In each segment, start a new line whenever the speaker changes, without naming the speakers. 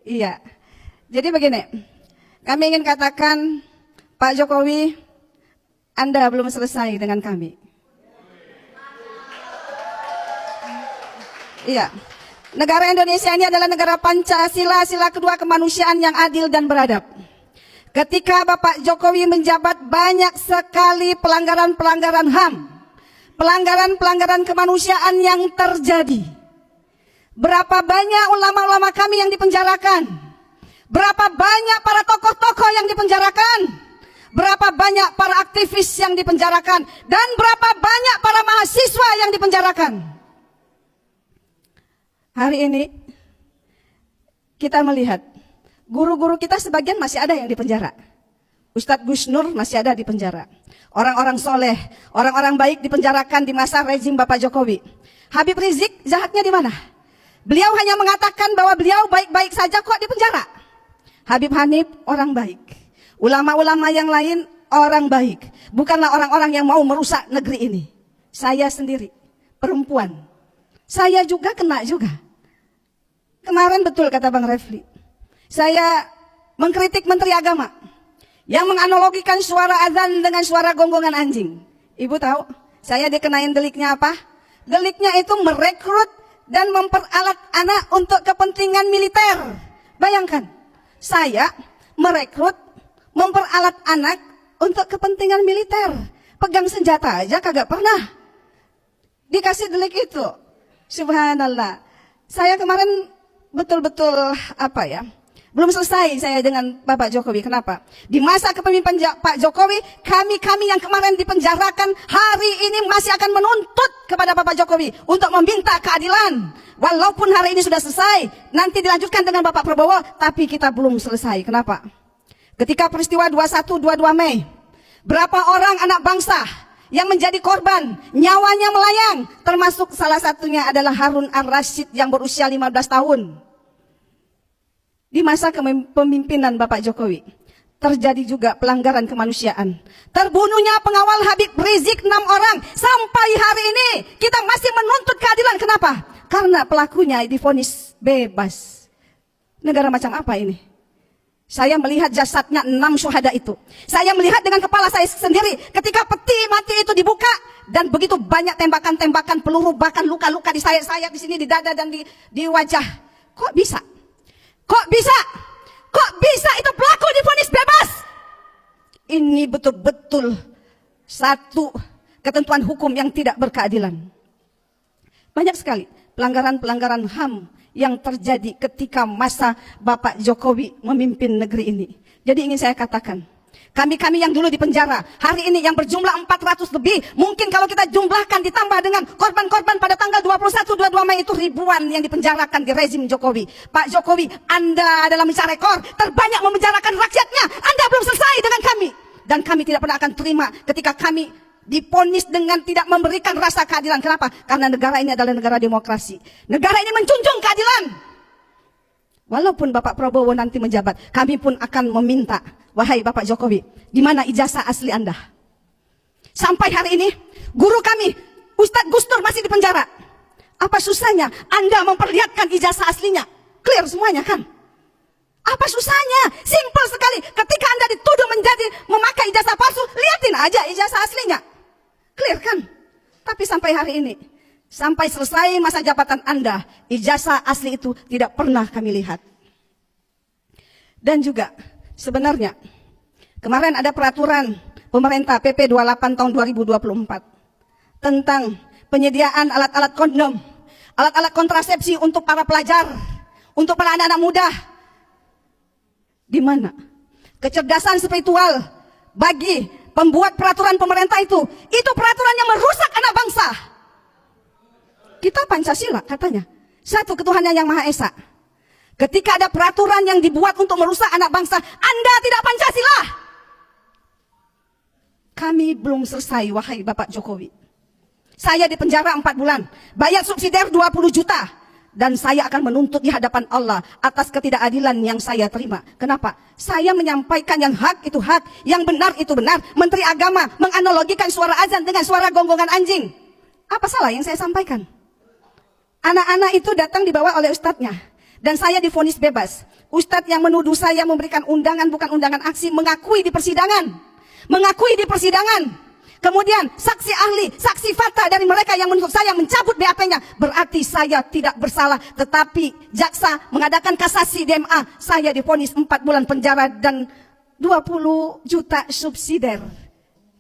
Iya. Jadi begini, kami ingin katakan Pak Jokowi, Anda belum selesai dengan kami. Iya. Negara Indonesia ini adalah negara Pancasila, sila kedua kemanusiaan yang adil dan beradab. Ketika Bapak Jokowi menjabat, banyak sekali pelanggaran-pelanggaran HAM, pelanggaran-pelanggaran kemanusiaan yang terjadi. Berapa banyak ulama-ulama kami yang dipenjarakan? Berapa banyak para tokoh-tokoh yang dipenjarakan? Berapa banyak para aktivis yang dipenjarakan? Dan berapa banyak para mahasiswa yang dipenjarakan? Hari ini kita melihat guru-guru kita sebagian masih ada yang dipenjara. Ustadz Gus Nur masih ada di penjara. Orang-orang soleh, orang-orang baik dipenjarakan di masa rezim Bapak Jokowi. Habib Rizik jahatnya di mana? Beliau hanya mengatakan bahwa beliau baik-baik saja kok di penjara. Habib Hanif orang baik. Ulama-ulama yang lain orang baik. Bukanlah orang-orang yang mau merusak negeri ini. Saya sendiri, perempuan. Saya juga kena juga. Kemarin betul kata Bang Refli. Saya mengkritik Menteri Agama yang menganalogikan suara azan dengan suara gonggongan anjing. Ibu tahu saya dikenain deliknya apa? Deliknya itu merekrut dan memperalat anak untuk kepentingan militer. Bayangkan, saya merekrut, memperalat anak untuk kepentingan militer. Pegang senjata aja kagak pernah dikasih delik itu. Subhanallah. Saya kemarin betul-betul belum selesai saya dengan Bapak Jokowi. Kenapa? Di masa kepemimpinan Pak Jokowi, kami yang kemarin dipenjarakan hari ini masih akan menuntut kepada Bapak Jokowi untuk meminta keadilan. Walaupun hari ini sudah selesai, nanti dilanjutkan dengan Bapak Prabowo, tapi kita belum selesai. Kenapa? Ketika peristiwa 21-22 Mei, berapa orang anak bangsa yang menjadi korban, nyawanya melayang, termasuk salah satunya adalah Harun Ar-Rasyid yang berusia 15 tahun. Di masa kepemimpinan Bapak Jokowi, terjadi juga pelanggaran kemanusiaan. Terbunuhnya pengawal Habib Rizik 6 orang. Sampai hari ini kita masih menuntut keadilan. Kenapa? Karena pelakunya divonis bebas. Negara macam apa ini? Saya melihat jasadnya 6 syuhada itu. Saya melihat dengan kepala saya sendiri ketika peti mati itu dibuka dan begitu banyak tembakan-tembakan peluru, bahkan luka-luka di sayap-sayap di sini, di dada dan di wajah. Kok bisa? Kok bisa? Kok bisa itu pelaku divonis bebas? Ini betul-betul satu ketentuan hukum yang tidak berkeadilan. Banyak sekali pelanggaran-pelanggaran HAM yang terjadi ketika masa Bapak Jokowi memimpin negeri ini. Jadi ingin saya katakan, kami yang dulu di penjara, hari ini yang berjumlah 400 lebih, mungkin kalau kita jumlahkan ditambah dengan korban-korban pada tanggal 21-22 Mei itu ribuan yang dipenjarakan di rezim Jokowi. Pak Jokowi, Anda adalah mencari rekor terbanyak memenjarakan rakyatnya. Anda belum selesai dengan kami. Dan kami tidak pernah akan terima ketika kami diponis dengan tidak memberikan rasa keadilan. Kenapa? Karena negara ini adalah negara demokrasi. Negara ini menjunjung keadilan. Walaupun Bapak Prabowo nanti menjabat, kami pun akan meminta, wahai Bapak Jokowi, di mana ijazah asli Anda? Sampai hari ini, guru kami, Ustadz Gus Nur masih di penjara. Apa susahnya Anda memperlihatkan ijazah aslinya? Clear semuanya kan? Apa susahnya? Simple sekali. Ketika Anda dituduh memakai ijazah palsu, lihatin aja ijazah aslinya. Clear kan? Tapi sampai hari ini, sampai selesai masa jabatan Anda, ijazah asli itu tidak pernah kami lihat. Dan juga sebenarnya kemarin ada peraturan pemerintah PP 28 tahun 2024 tentang penyediaan alat-alat kondom, alat-alat kontrasepsi untuk para pelajar, untuk para anak-anak muda. Di mana kecerdasan spiritual bagi pembuat peraturan pemerintah itu peraturan yang merusak anak bangsa. Kita Pancasila katanya, satu ketuhanan yang Maha Esa. Ketika ada peraturan yang dibuat untuk merusak anak bangsa, Anda tidak Pancasila. Kami belum selesai, wahai Bapak Jokowi. Saya di penjara 4 bulan, bayar subsidiar 20 juta. Dan saya akan menuntut di hadapan Allah atas ketidakadilan yang saya terima. Kenapa? Saya menyampaikan yang hak itu hak, yang benar itu benar. Menteri Agama menganalogikan suara azan dengan suara gonggongan anjing. Apa salah yang saya sampaikan? Anak-anak itu datang dibawa oleh ustadznya. Dan saya divonis bebas. Ustadz yang menuduh saya memberikan undangan bukan undangan aksi mengakui di persidangan. Mengakui di persidangan. Kemudian saksi ahli, saksi fakta dari mereka yang menuntut saya mencabut BAP-nya. Berarti saya tidak bersalah. Tetapi jaksa mengadakan kasasi DMA. Saya divonis 4 bulan penjara dan 20 juta subsidiar.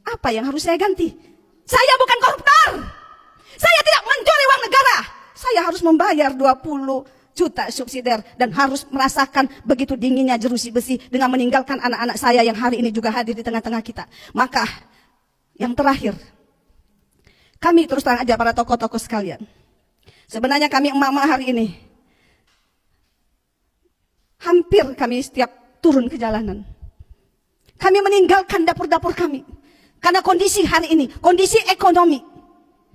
Apa yang harus saya ganti? Saya bukan koruptor. Saya tidak mencuri uang negara. Saya harus membayar 20 juta subsidiar dan harus merasakan begitu dinginnya jeruji besi dengan meninggalkan anak-anak saya yang hari ini juga hadir di tengah-tengah kita. Maka yang terakhir, kami terus terang aja para tokoh-tokoh sekalian. Sebenarnya kami emak-emak hari ini hampir kami setiap turun ke jalanan. Kami meninggalkan dapur-dapur kami karena kondisi hari ini, kondisi ekonomi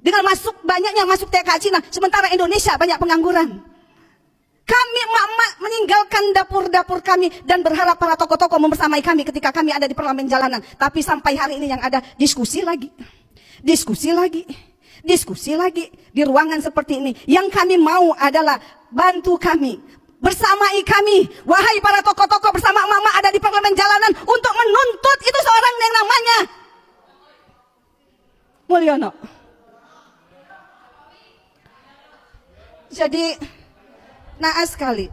dengan banyaknya masuk TK Cina, sementara Indonesia banyak pengangguran. Kami emak-emak meninggalkan dapur-dapur kami dan berharap para tokoh-tokoh membersamai kami ketika kami ada di parlemen jalanan. Tapi sampai hari ini yang ada diskusi lagi. Diskusi lagi. Diskusi lagi di ruangan seperti ini. Yang kami mau adalah bantu kami. Bersamai kami. Wahai para tokoh-tokoh bersama emak-emak ada di parlemen jalanan untuk menuntut itu seorang yang namanya Mulyono. Jadi naas sekali.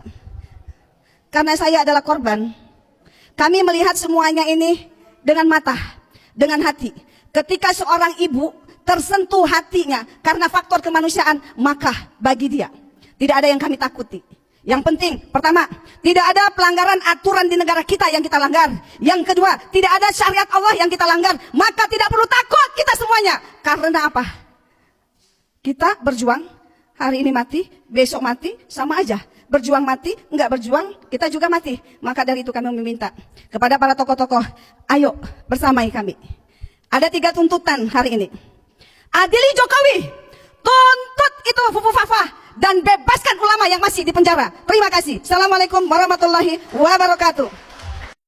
Karena saya adalah korban. Kami melihat semuanya ini dengan mata, dengan hati. Ketika seorang ibu tersentuh hatinya karena faktor kemanusiaan, maka bagi dia tidak ada yang kami takuti. Yang penting, pertama, tidak ada pelanggaran aturan di negara kita yang kita langgar. Yang kedua, tidak ada syariat Allah yang kita langgar. Maka tidak perlu takut kita semuanya. Karena apa? Kita berjuang. Hari ini mati, besok mati, sama aja. Berjuang mati, enggak berjuang, kita juga mati. Maka dari itu kami meminta kepada para tokoh-tokoh, ayo bersamai kami. Ada 3 tuntutan hari ini. Adili Jokowi, tuntut itu Fufu Fafa, dan bebaskan ulama yang masih di penjara. Terima kasih. Assalamualaikum warahmatullahi wabarakatuh.